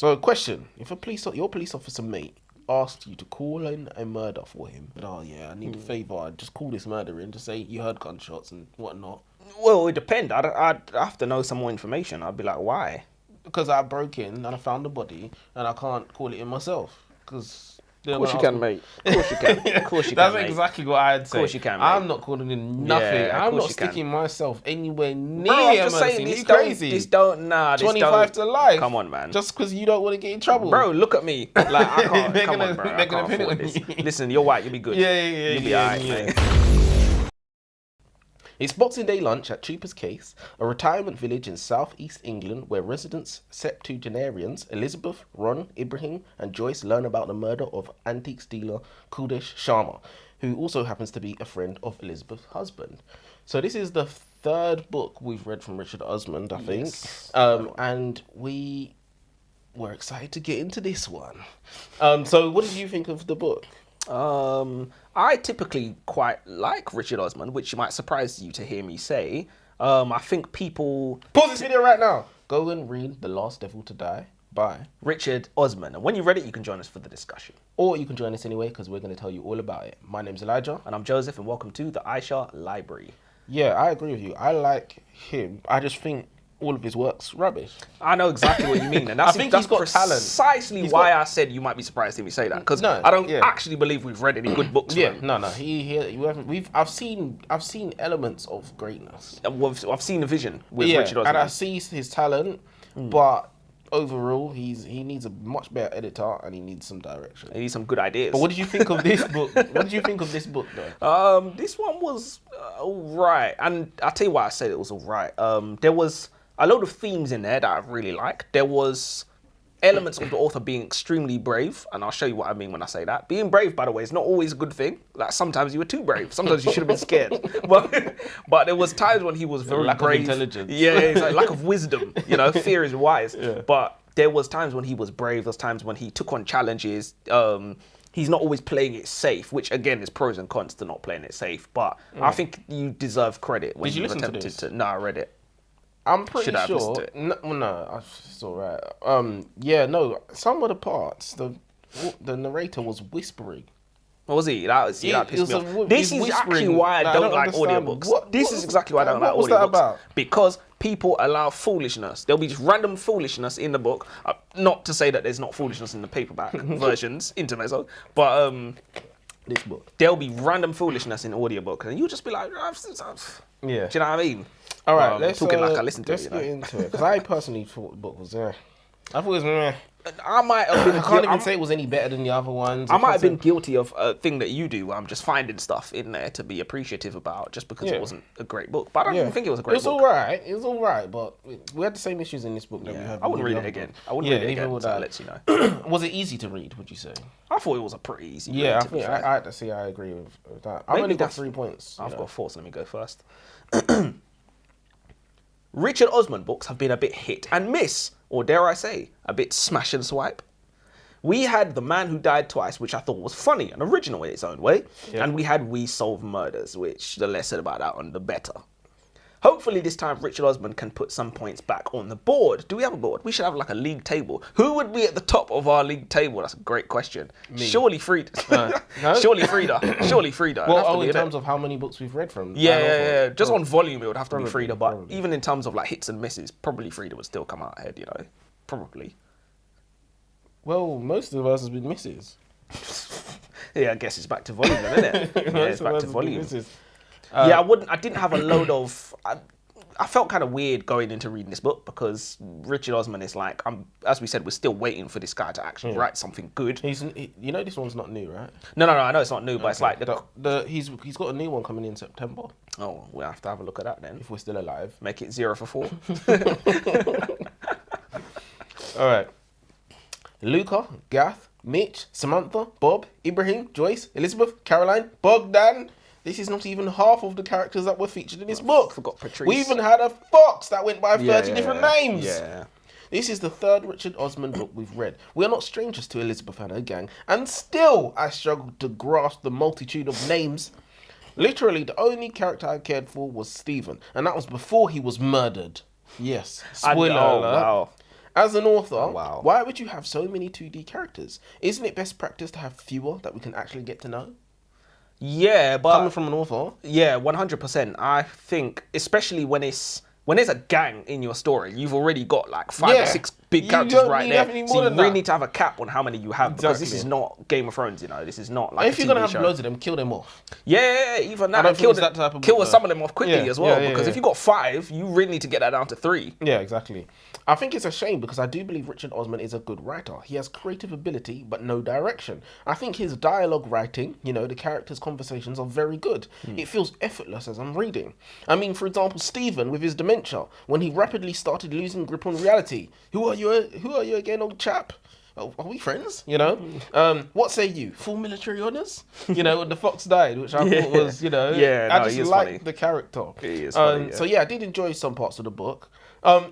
So, question: if your police officer mate asked you to call in a murder for him, but I need a favour. I'd just call this murderer in to say you heard gunshots and whatnot. Well, it depends. I'd have to know some more information. I'd be like, why? Because I broke in and I found the body and I can't call it in myself. Because Of course you can, mate. Of course you can. Of course you can, That's exactly what I'd say. Of course you can, mate. I'm not calling in nothing. Yeah, I'm not sticking myself anywhere near. Bro, I'm just saying, this crazy. This don't, 25 to life. Come on, man. Just because you don't want to get in trouble. Bro, look at me. Like, I can't. They're Come gonna- on, bro. they're I gonna can't pin it afford on this. you. Listen, you're white. You'll be good. Yeah, You'll be alright, mate. It's Boxing Day lunch at Trooper's Case, a retirement village in southeast England where residents septuagenarians Elizabeth, Ron, Ibrahim and Joyce learn about the murder of antiques dealer Kudish Sharma, who also happens to be a friend of Elizabeth's husband. So this is the third book we've read from Richard Osman, I think. Yes. And we were excited to get into this one. So what did you think of the book? I typically quite like Richard Osman, which might surprise you to hear me say. I think people... Pause this video right now. Go and read The Last Devil to Die by Richard Osman. And when you read it, you can join us for the discussion. Or you can join us anyway, because we're going to tell you all about it. My name's Elijah. And I'm Joseph, and welcome to the Icha Library. Yeah, I agree with you. I like him. I just think all of his work's rubbish. I know exactly what you mean. And that's, I think that's he's got talent. precisely why I said you might be surprised to hear me say that. Because I don't actually believe we've read any good books from him. No. We haven't. I've seen elements of greatness. I've seen a vision with Richard Osman. And I see his talent, but overall, he needs a much better editor and he needs some direction. He needs some good ideas. But what did you think of this book? What did you think of this book, though? This one was alright, and I'll tell you why I said it was alright. There was a load of themes in there that I really liked. There was elements of the author being extremely brave, and I'll show you what I mean when I say that. Being brave, by the way, is not always a good thing. Like, sometimes you were too brave. Sometimes you should have been scared. But there was times when he was very lack brave. of intelligence. Yeah, it's like lack of wisdom. You know, fear is wise. Yeah. But there was times when he was brave. There's times when he took on challenges. He's not always playing it safe, which again is pros and cons to not playing it safe. But I think you deserve credit when you attempted to. No, I read it. I'm pretty sure. No, it's all right. Some of the parts, the narrator was whispering. What was he? That pissed me off. This is actually why I don't like audiobooks. This is exactly why I don't like audiobooks. What's that about? Because people allow foolishness. There'll be just random foolishness in the book. Not to say that there's not foolishness in the paperback versions, intermezzo, but this book. There'll be random foolishness in audiobook, and you'll just be like, yeah. Do you know what I mean? All right, let's talking like I listened to let's it. Get into it, because I personally thought the book was I thought it was I might have been. I can't even say it was any better than the other ones. I might have been guilty of a thing that you do, where I'm just finding stuff in there to be appreciative about, just because it wasn't a great book. But I don't even think it was a great book. It was all right, but we had the same issues in this book that we had. I wouldn't read it again. I wouldn't read it again. So that lets you know. Was it easy to read? Would you say? I thought it was a pretty easy. Yeah, read, I agree with that. I've only got 3 points. I've got 4, so let me go first. Richard Osman books have been a bit hit and miss, or dare I say, a bit smash and swipe. We had The Man Who Died Twice, which I thought was funny and original in its own way. Yeah. And we had We Solve Murders, which the less said about that one, the better. Hopefully this time Richard Osman can put some points back on the board. Do we have a board? We should have like a league table. Who would be at the top of our league table? That's a great question. Me. Surely Frida. No? Surely Frida. Surely Frida. Well, in terms of how many books we've read from. Yeah. Just on volume, it would have to be Frida. But even in terms of like hits and misses, probably Frida would still come out ahead, you know. Probably. Well, most of us has been misses. Yeah, I guess it's back to volume then, isn't it? Yeah, it's back to volume. I didn't have a load of... I felt kind of weird going into reading this book because Richard Osman is like, as we said, we're still waiting for this guy to actually write something good. You know this one's not new, right? No, I know it's not new, but it's like... He's got a new one coming in September. Oh, we'll have to have a look at that then. If we're still alive. Make it 0 for 4. All right. Luca, Gath, Mitch, Samantha, Bob, Ibrahim, Joyce, Elizabeth, Caroline, Bogdan. This is not even half of the characters that were featured in this book. Forgot Patrice. We even had a fox that went by 30 different names. Yeah. This is the third Richard Osman book we've read. We are not strangers to Elizabeth and her gang, and still I struggled to grasp the multitude of names. Literally, the only character I cared for was Stephen, and that was before he was murdered. Yes, spoiler alert. Wow. As an author, wow. why would you have so many 2D characters? Isn't it best practice to have fewer that we can actually get to know? Yeah, but Coming from an author. yeah, 100%. I think, especially when there's a gang in your story, you've already got like 5 or Yeah. 6 big You characters don't right need there. any more So you than really that. need to have a cap on how many you have because this Exactly. is not Game of Thrones, you know. This is not like If a you're TV going to have show. loads of them, kill them off. Yeah, even that. don't And think it's that type of kill book, though. some of them off quickly Yeah, as well. yeah, Because yeah. if you got 5, you really need to get that down to 3. Yeah, exactly. I think it's a shame because I do believe Richard Osman is a good writer. He has creative ability, but no direction. I think his dialogue writing, the characters' conversations are very good. It feels effortless as I'm reading. I mean, for example, Stephen with his dementia, when he rapidly started losing grip on reality. Who are you again, old chap? Oh, are we friends? What say you? Full military honours? When the fox died, which I thought was, Yeah, I no, just he is like funny. the character. He is funny, yeah. So yeah, I did enjoy some parts of the book.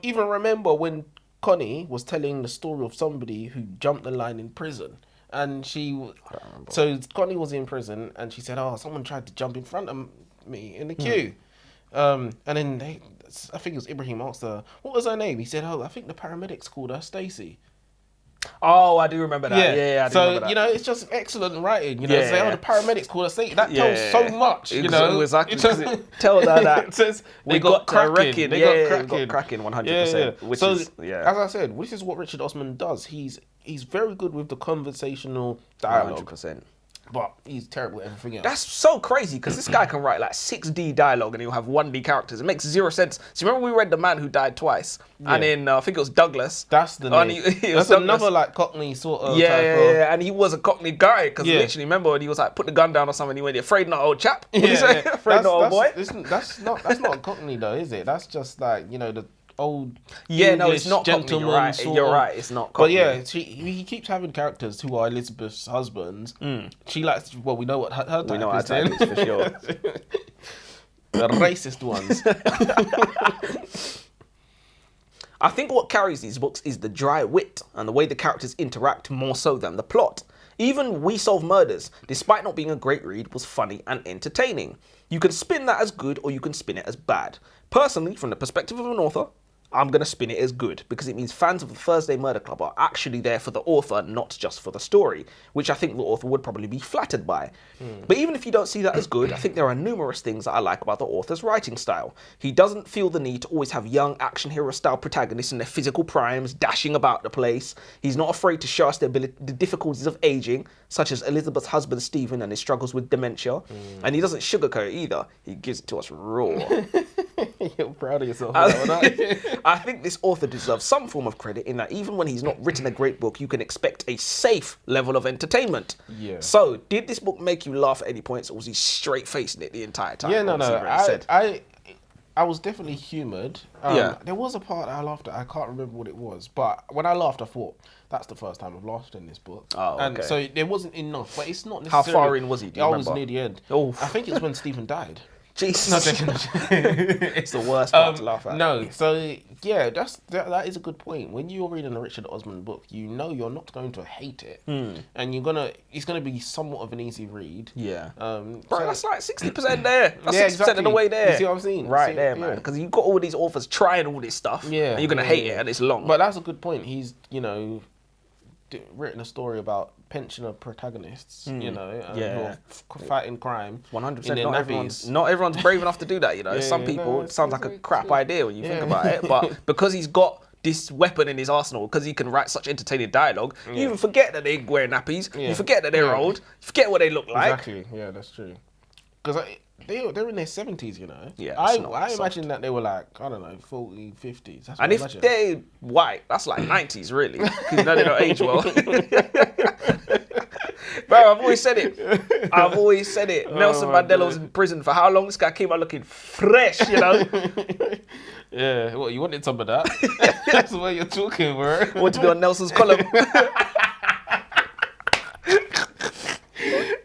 Even remember when Connie was telling the story of somebody who jumped the line in prison. And so Connie was in prison and she said, oh, someone tried to jump in front of me in the queue. And then I think it was Ibrahim asked her, what was her name? He said, oh, I think the paramedics called her Stacy. Oh, I do remember that. Yeah, I do remember that. It's just excellent writing. Yeah. Say, oh, the paramedics called her Stacy. That tells so much, Exactly. Tell her that. It says we got cracking. cracking. They got cracking. We got cracking 100%. Yeah. Which so, is, as I said, this is what Richard Osman does. He's very good with the conversational dialogue. 100%. But he's terrible at everything else. That's so crazy because this guy can write like 6D dialogue and he'll have 1D characters. It makes zero sense. So remember we read The Man Who Died Twice, and in I think it was Douglas. That's the name. That's another like Cockney sort of. Yeah, and he was a Cockney guy because literally remember when he was like put the gun down or something. He went, "Afraid not, old chap." What did he say? Afraid not, old boy. That's not a Cockney though, is it? That's just like the old it's not Cockney. gentleman. You're right. It's not Cockney. But yeah, he keeps having characters who are Elizabeth's husbands. She likes. Well, we know what her type is. We know our type is for sure. The racist ones. I think what carries these books is the dry wit and the way the characters interact more so than the plot. Even We Solve Murders, despite not being a great read, was funny and entertaining. You can spin that as good or you can spin it as bad. Personally, from the perspective of an author, I'm going to spin it as good because it means fans of the Thursday Murder Club are actually there for the author, not just for the story, which I think the author would probably be flattered by. But even if you don't see that as good, I think there are numerous things that I like about the author's writing style. He doesn't feel the need to always have young action hero style protagonists in their physical primes, dashing about the place. He's not afraid to show us the difficulties of aging, such as Elizabeth's husband Stephen and his struggles with dementia. And he doesn't sugarcoat it either. He gives it to us raw. You're proud of yourself. I think this author deserves some form of credit in that even when he's not written a great book, you can expect a safe level of entertainment. Yeah. So, did this book make you laugh at any points, or was he straight facing it the entire time? Yeah, no. Obviously, I was definitely humoured. There was a part I laughed at. I can't remember what it was, but when I laughed, I thought that's the first time I've laughed in this book. Oh, okay. And so there wasn't enough, but it's not How necessarily. far in was he? Do you I was remember? near the end. Oh. I think it's when Stephen died. Jesus. No, definitely. It's the worst part to laugh at. No, so yeah, that is a good point. When you're reading a Richard Osman book, you know you're not going to hate it, and it's gonna be somewhat of an easy read. Yeah. Bro, Bro, that's like 60% there. That's Yeah, 60% of the exactly. way there. You see what I'm saying? Right there, man. Because you've got all these authors trying all this stuff. Yeah. And you're going to hate it and it's long. But that's a good point. He's written a story about pensioner protagonists, who are fighting crime. 100%. Not everyone's brave enough to do that, Some people, it sounds like a crap idea when you think about it. But because he's got this weapon in his arsenal, because he can write such entertaining dialogue, you even forget that they wear nappies. You forget that they're old. You forget what they look like. Exactly. Yeah, that's true. Because they're in their 70s, Yeah, I imagine that they were like, I don't know, 40, 50s. That's what And I if imagine. they're white, that's like 90s, really. Because now they don't age well. Bro, I've always said it. Nelson Mandela was in prison for how long? This guy came out looking fresh, Yeah, well, you wanted some of that. That's the way you're talking, bro. Want to be on Nelson's column.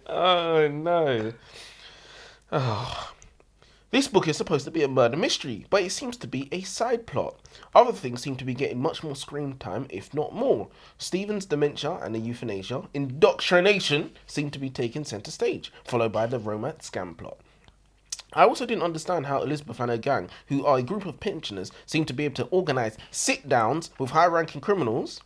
Oh, no. Oh. This book is supposed to be a murder mystery, but it seems to be a side plot. Other things seem to be getting much more screen time, if not more. Stephen's dementia and the euthanasia, indoctrination, seem to be taking centre stage, followed by the romance scam plot. I also didn't understand how Elizabeth and her gang, who are a group of pensioners, seem to be able to organise sit-downs with high-ranking criminals.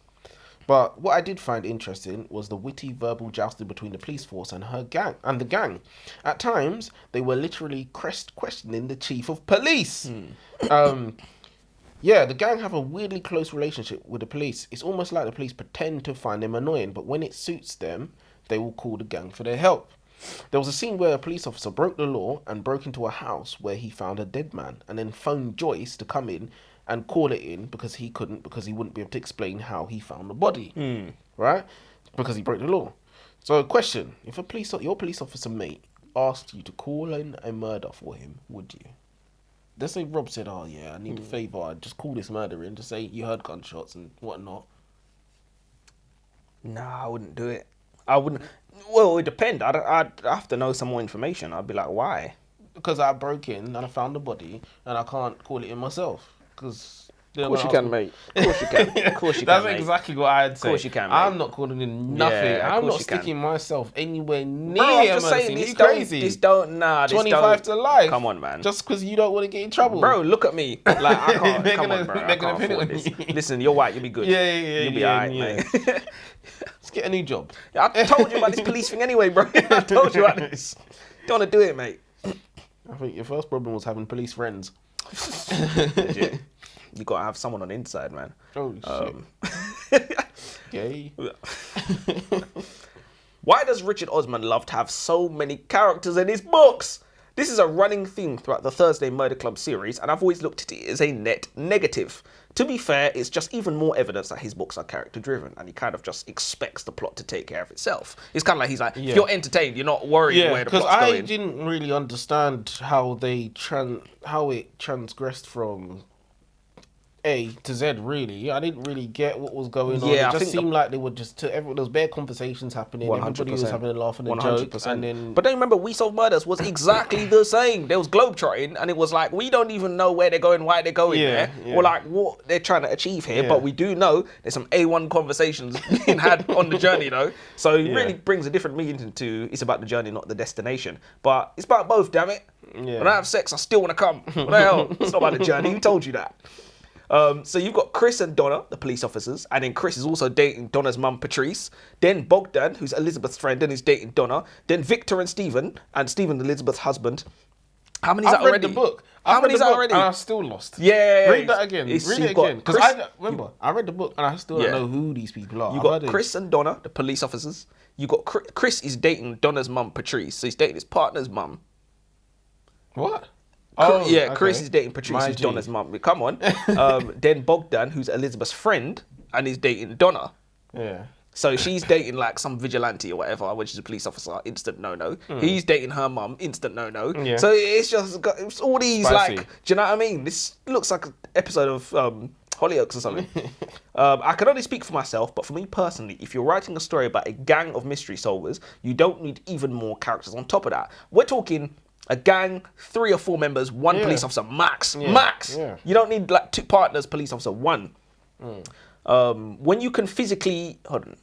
But what I did find interesting was the witty verbal jousting between the police force and the gang. At times, they were literally questioning the chief of police. Yeah, the gang have a weirdly close relationship with the police. It's almost like the police pretend to find them annoying, but when it suits them, they will call the gang for their help. There was a scene where a police officer broke the law and broke into a house where he found a dead man and then phoned Joyce to come in and call it in because he wouldn't be able to explain how he found the body. Right? Because he broke the law. So, question, if your police officer mate asked you to call in a murder for him, would you? Let's say Rob said, "Oh yeah, I need a favour. I'd just call this murderer in to say you heard gunshots and whatnot." Nah, I wouldn't do it. I wouldn't. Well, it depends. I'd have to know some more information. I'd be like, why? Because I broke in and I found the body and I can't call it in myself. Because of course you can, mate. Of course you can. Of course you can, That's exactly what I'd say. Of course you can, mate. I'm not calling in nothing. Yeah, I'm not sticking myself anywhere near Bro, I'm a just murder saying, scene. this You don't, crazy. this don't, nah, this 25 don't. to life. Come on, man. Just because you don't want to get in trouble. Bro, look at me. Like, I can't, They're come gonna- on, bro. they're I gonna can't pin it afford on this. you. Listen, you're white, you'll be good. Yeah, You'll be alright, mate. Let's get a new job. I told you about this police thing anyway, bro. I told you about this. Don't want to do it, mate. I think your first problem was having police friends. Legit. You gotta have someone on the inside, man. Oh, shit. Gay. Why does Richard Osman love to have so many characters in his books? This is a running theme throughout the Thursday Murder Club series, and I've always looked at it as a net negative. To be fair, it's just even more evidence that his books are character driven, and he kind of just expects the plot to take care of itself. It's kind of like he's like, if you're entertained, you're not worried where the plot's going. because I didn't really understand how how it transgressed from A to Z, really. I didn't really get what was going on. Yeah, It just seemed like they were there was bare conversations happening. Everybody was 100%. having a laugh and a joke. And then, But don't remember, We Solve Murders was exactly the same. There was globetrotting, and it was like, we don't even know where they're going, why they're going there, or like what they're trying to achieve here. But we do know there's some A1 conversations being had on the journey, though. So it really brings a different meaning to it's about the journey, not the destination. But it's about both, damn it. Yeah. When I have sex, I still want to come. What the hell? It's not about the journey. Who told you that? So you've got Chris and Donna, the police officers, and then Chris is also dating Donna's mum, Patrice. Then Bogdan, who's Elizabeth's friend, and is dating Donna. Then Victor and Stephen Elizabeth's husband. How many's that I've read already? the book. How many's that already? And I still lost. Yeah. Read that again. Read it you've got again. Because I read the book and I still don't Yeah. know who these people are. You got Chris and Donna, the police officers. You got Chris is dating Donna's mum, Patrice. So he's dating his partner's mum. What? Chris is dating Patrice, My who's G. Donna's mum. Come on. Then Bogdan, who's Elizabeth's friend, and is dating Donna. Yeah. So she's dating like some vigilante or whatever, which is a police officer, instant no-no. He's dating her mum, instant no-no. Yeah. So it's all these Spicy. like, do you know what I mean? This looks like an episode of Hollyoaks or something. I can only speak for myself, but for me personally, if you're writing a story about a gang of mystery solvers, you don't need even more characters on top of that. We're talking a gang, 3 or 4 members, 1 police officer, max. Max. Yeah. You don't need like 2 partners, police officer, 1. When you can physically, hold on.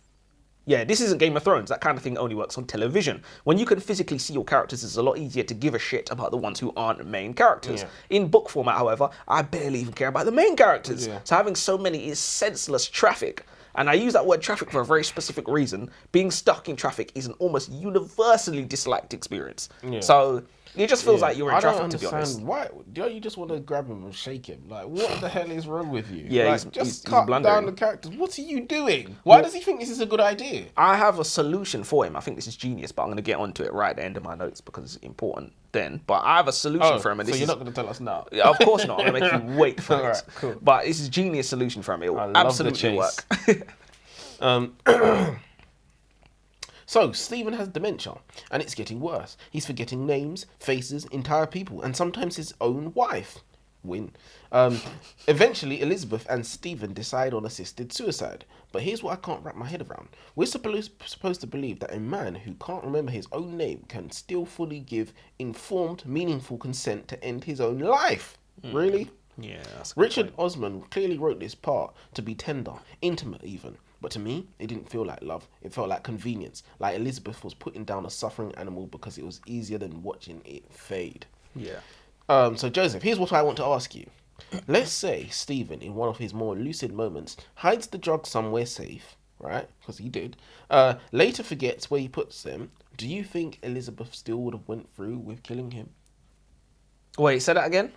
Yeah, this isn't Game of Thrones. That kind of thing only works on television. When you can physically see your characters, it's a lot easier to give a shit about the ones who aren't main characters. Yeah. In book format, however, I barely even care about the main characters. Yeah. So having so many is senseless traffic. And I use that word traffic for a very specific reason. Being stuck in traffic is an almost universally disliked experience. Yeah. So it just feels like you're in I don't traffic, to be honest. understand why. Don't you just want to grab him and shake him? Like, what the hell is wrong with you? Yeah, like, he's just cut blundering. down the characters. What are you doing? Why does he think this is a good idea? I have a solution for him. I think this is genius, but I'm going to get onto it right at the end of my notes because it's important then. But I have a solution for him. And so this you're is, not going to tell us now? Yeah, of course not. I'm going to make you wait for it. Alright, cool. But this is a genius solution for him. It will love the absolutely chase. work. So, Stephen has dementia, and it's getting worse. He's forgetting names, faces, entire people, and sometimes his own wife. Win. Eventually, Elizabeth and Stephen decide on assisted suicide. But here's what I can't wrap my head around. We're supposed to believe that a man who can't remember his own name can still fully give informed, meaningful consent to end his own life. Really? Yeah. That's a good Richard point. Osman clearly wrote this part to be tender, intimate even. But to me, it didn't feel like love. It felt like convenience. Like Elizabeth was putting down a suffering animal because it was easier than watching it fade. Yeah. So Joseph, here's what I want to ask you. Let's say Stephen, in one of his more lucid moments, hides the drugs somewhere safe, right? Because he did. Later forgets where he puts them. Do you think Elizabeth still would have went through with killing him? Wait, say that again?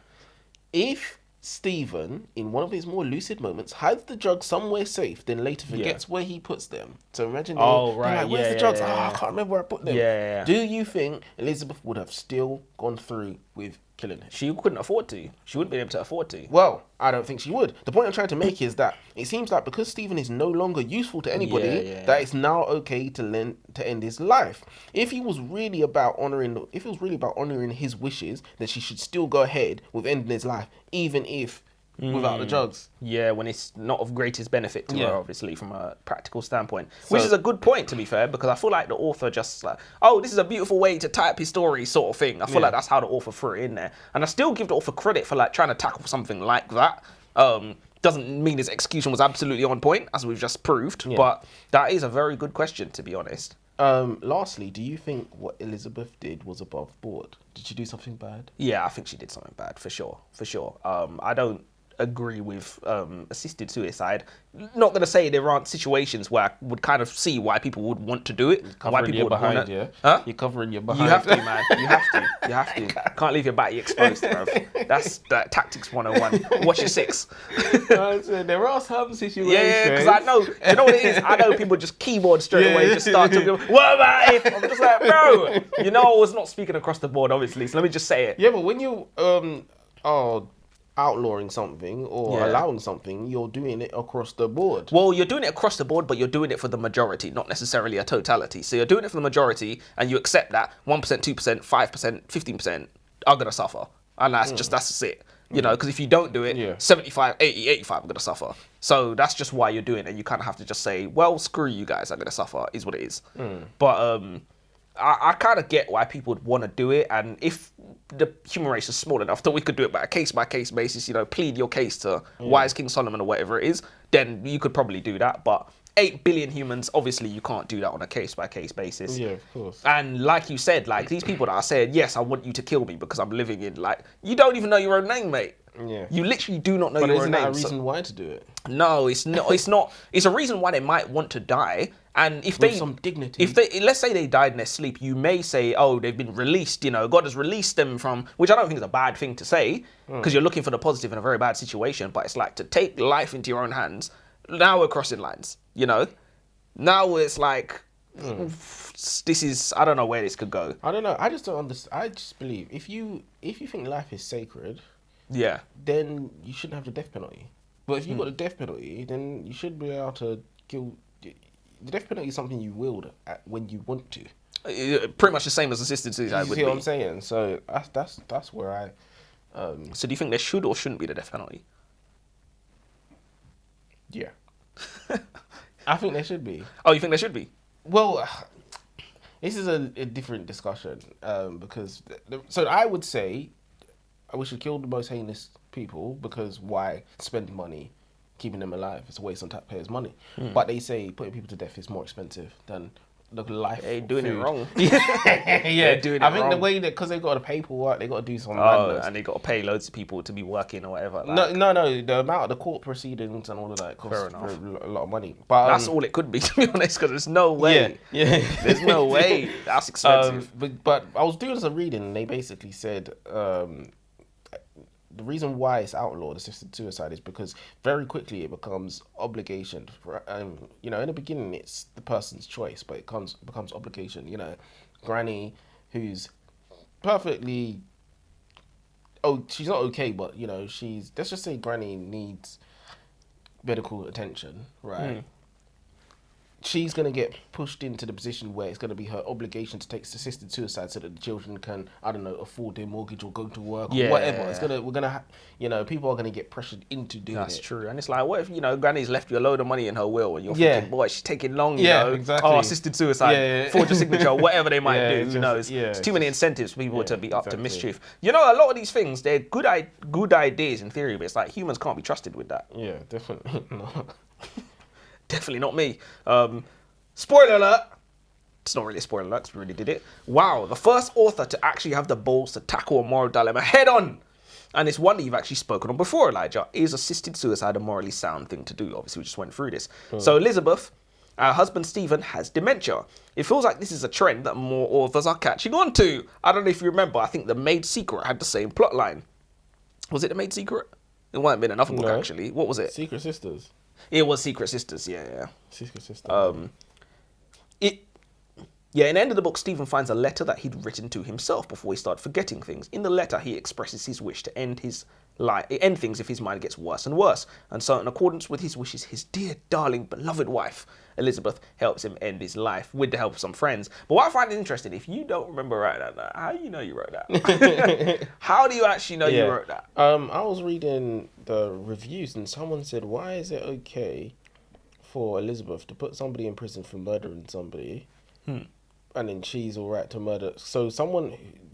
If Stephen, in one of his more lucid moments, hides the drugs somewhere safe, then later forgets where he puts them. So imagine Oh, they're right. like, where's Yeah, the yeah, drugs? yeah, I yeah. can't remember where I put them. Yeah. Do you think Elizabeth would have still gone through with killing him? She couldn't afford to. She wouldn't be able to afford to. Well, I don't think she would. The point I'm trying to make is that it seems like because Stephen is no longer useful to anybody, Yeah. that it's now okay to end his life. If he was really about honoring his wishes, then she should still go ahead with ending his life, even if without the drugs. Yeah, when it's not of greatest benefit to Yeah. her, obviously, from a practical standpoint. Which is a good point, to be fair, because I feel like the author just like, oh, this is a beautiful way to tie up his story, sort of thing. I feel like that's how the author threw it in there. And I still give the author credit for like trying to tackle something like that. Doesn't mean his execution was absolutely on point, as we've just proved, but that is a very good question, to be honest. Lastly, do you think what Elizabeth did was above board? Did she do something bad? Yeah, I think she did something bad, for sure. I don't agree with assisted suicide. Not going to say there aren't situations where I would kind of see why people would want to do it. Why people would want to. Huh? You're covering your behind. You have to, man. You have to. Can't leave your body exposed, bro. That's tactics 101. Watch your six. There are some situations. Yeah, because I know, you know what it is? I know people just keyboard straight away, just start talking, what about if? I'm just like, bro, you know I was not speaking across the board, obviously, so let me just say it. Yeah, but when you are outlawing something or allowing something, you're doing it across the board. Well, you're doing it across the board, but you're doing it for the majority, not necessarily a totality. So you're doing it for the majority, and you accept that 1%, 2%, 5%, 15% are going to suffer. And that's just it. You know, because if you don't do it, 75, 80, 85 are going to suffer. So that's just why you're doing it. You kind of have to just say, well, screw you guys, are going to suffer, is what it is. But I kind of get why people would want to do it, and if the human race is small enough that we could do it by a case-by-case basis, you know, plead your case to Wise King Solomon or whatever it is, then you could probably do that. But 8 billion humans, obviously you can't do that on a case-by-case basis. Yeah, of course. And like you said, like these people that are saying, yes, I want you to kill me because I'm living in, like, you don't even know your own name, mate. Yeah. You literally do not know But your isn't own that name. a reason why to do it? No, it's not. It's not. It's a reason why they might want to die. And if With they, some dignity. if they, let's say they died in their sleep, you may say, oh, they've been released. You know, God has released them from, which I don't think is a bad thing to say, because you're looking for the positive in a very bad situation. But it's like to take life into your own hands. Now we're crossing lines. You know, now it's like, this is. I don't know where this could go. I don't know. I just don't understand. I just believe if you think life is sacred, Yeah. then you shouldn't have the death penalty. But if you've got the death penalty, then you should be able to kill. The death penalty is something you wield when you want to. Pretty much the same as assisted suicide You would see be. what I'm saying? So that's where I. So do you think there should or shouldn't be the death penalty? Yeah. I think there should be. Oh, you think there should be? Well, this is a different discussion because so I would say we should kill the most heinous people because why spend money keeping them alive? It's a waste on taxpayers' money. But they say putting people to death is more expensive than the life. They're doing it food. wrong. Yeah, doing it I think the wrong. way that because they got to paperwork, they got to do some Oh, madness. and they got to pay loads of people to be working or whatever. Like, No. The amount of the court proceedings and all of that costs Fair enough. a lot of money. But that's all it could be, to be honest, because there's no way. Yeah. There's no way. That's expensive. But I was doing some reading, and they basically said the reason why it's outlawed assisted suicide is because very quickly it becomes obligation. You know, in the beginning it's the person's choice, but it becomes obligation. You know, Granny, who's perfectly, she's not okay, but you know, let's just say Granny needs medical attention, right? She's going to get pushed into the position where it's going to be her obligation to take assisted suicide so that the children can, I don't know, afford their mortgage or go to work or whatever. You know, people are going to get pressured into doing That's it. true. And it's like, what if, you know, Granny's left you a load of money in her will and you're thinking, boy, she's taking long, you know. exactly. Oh, assisted suicide, forge a signature, whatever they might do. it's You know, just- it's too many incentives for people to be up to exactly. mischief. You know, a lot of these things, they're good ideas in theory, but it's like humans can't be trusted with that. Yeah, definitely not. Definitely not me. Spoiler alert. It's not really a spoiler alert, 'cause we really did it. Wow, the first author to actually have the balls to tackle a moral dilemma head on. And it's one that you've actually spoken on before, Elijah. Is assisted suicide a morally sound thing to do? Obviously, we just went through this. So Elizabeth, her husband Stephen, has dementia. It feels like this is a trend that more authors are catching on to. I don't know if you remember, I think The Maid Secret had the same plot line. Was it The Maid Secret? It might have been another book, actually. What was it? Secret Sisters. It was Secret Sisters, yeah. Secret Sisters. In the end of the book, Stephen finds a letter that he'd written to himself before he started forgetting things. In the letter, he expresses his wish to end things if his mind gets worse and worse. And so, in accordance with his wishes, his dear, darling, beloved wife, Elizabeth, helps him end his life with the help of some friends. But what I find interesting, if you don't remember writing that, how do you know you wrote that? How do you actually know you wrote that? I was reading the reviews and someone said, why is it okay for Elizabeth to put somebody in prison for murdering somebody? And then she's all right to murder. So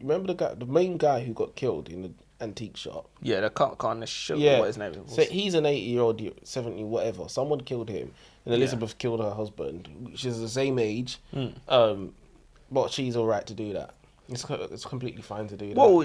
remember the main guy who got killed in the antique shop? Yeah, the what his name is. So he's an 80-year-old, 70, whatever. Someone killed him, and Elizabeth killed her husband, which is the same age. But she's all right to do that. It's completely fine to do that. Well,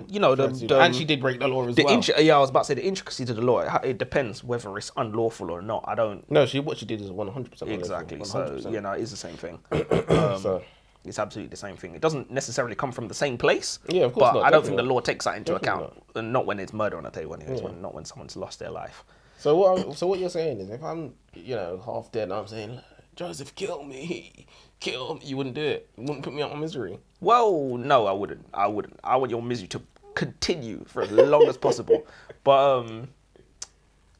and she did break the law as well. I was about to say the intricacies of the law. It depends whether it's unlawful or not. I don't. No, what she did is 100% Exactly. 100%. So it is the same thing. So. It's absolutely the same thing. It doesn't necessarily come from the same place. Yeah, of course but not. I don't think the law takes that into Definitely account. And not when it's murder on the table, anyways. Not when someone's lost their life. So what you're saying is, if I'm half dead, and I'm saying, Joseph, kill me, you wouldn't do it. You wouldn't put me out of misery. Well, no, I wouldn't. I want your misery to continue for as long as possible. But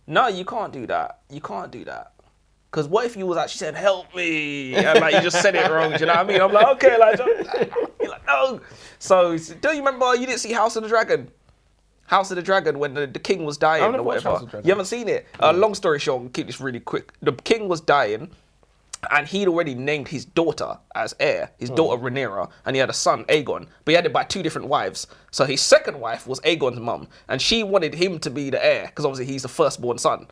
no, you can't do that. Because what if you was actually saying, help me? And you just said it wrong, do you know what I mean? I'm like, okay, you're like, no. So, do you remember you didn't see House of the Dragon? House of the Dragon, when the king was dying or whatever. You haven't seen it? Long story short, I'll keep this really quick. The king was dying, and he'd already named his daughter as heir, his daughter Rhaenyra, and he had a son, Aegon, but he had it by 2 different wives. So his second wife was Aegon's mum, and she wanted him to be the heir, because obviously he's the firstborn son.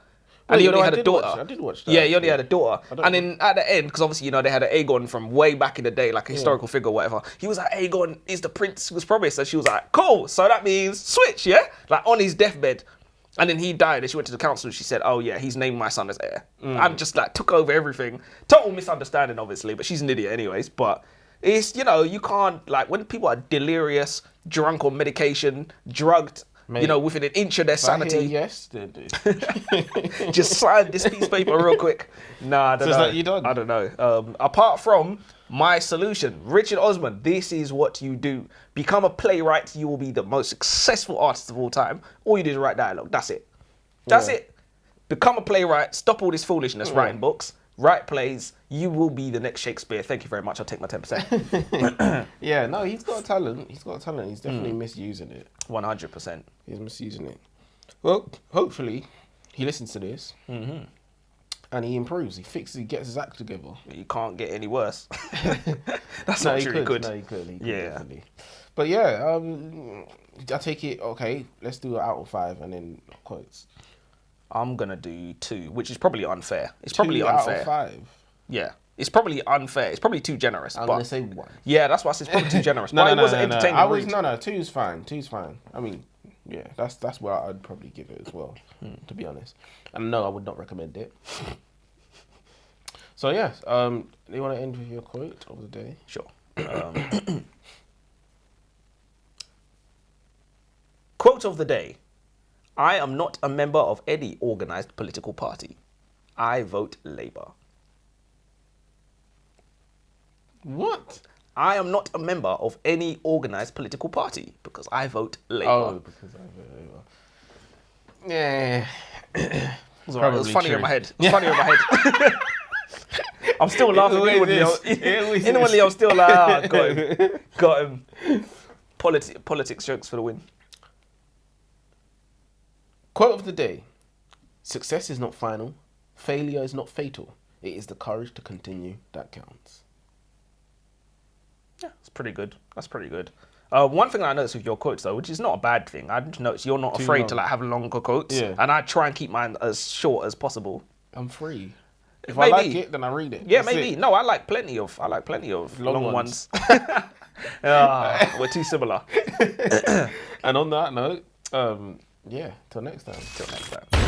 And he only had a daughter. I did watch that. Yeah, he only had a daughter. And then at the end, because obviously, they had an Aegon from way back in the day, like a historical figure or whatever. He was like, Aegon is the prince who was promised. And she was like, cool. So that means switch, yeah? Like on his deathbed. And then he died and she went to the council and she said, oh yeah, he's named my son as heir. And just took over everything. Total misunderstanding, obviously, but she's an idiot anyways. But it's, you can't, when people are delirious, drunk on medication, drugged, Mate, within an inch of their sanity. Yes, dude. Just sign this piece of paper real quick. Nah, I don't know. Like you done. I don't know. Apart from my solution, Richard Osman, this is what you do. Become a playwright. You will be the most successful artist of all time. All you do is write dialogue. That's it. That's it. Become a playwright. Stop all this foolishness writing books. Write plays. You will be the next Shakespeare. Thank you very much. I'll take my 10%. Yeah, no, he's got a talent. He's definitely misusing it. 100%. He's misusing it. Well, hopefully, he listens to this. And he improves. He fixes. He gets his act together. You can't get any worse. That's not true. He could. No, he could. Yeah. Definitely. But yeah, I take it. Okay, let's do it out of 5 and then quotes. I'm gonna do 2, which is probably unfair. It's 2 probably unfair. Out of 5. Yeah, it's probably unfair. It's probably too generous. I'm gonna say 1. Yeah, that's why I said it's probably too generous. But it was entertaining. No. 2's fine. 2's fine. I mean, yeah, that's where I'd probably give it as well. To be honest, and no, I would not recommend it. So yes, do you want to end with your quote of the day? Sure. Quote of the day. I am not a member of any organised political party. I vote Labour. What? I am not a member of any organised political party because I vote Labour. Oh, because I vote Labour. Yeah. It was funnier in my head. I'm still laughing. Inwardly, I'm still like, got him. Politics jokes for the win. Quote of the day. Success is not final. Failure is not fatal. It is the courage to continue that counts. Yeah, that's pretty good. One thing I noticed with your quotes, though, which is not a bad thing, I just noticed you're not afraid to have longer quotes. Yeah. And I try and keep mine as short as possible. I'm free. If Maybe. I like it, then I read it. Yeah, That's maybe. it. No, I like plenty of long ones. ones. We're too similar. And on that note, yeah, till next time. Till next time.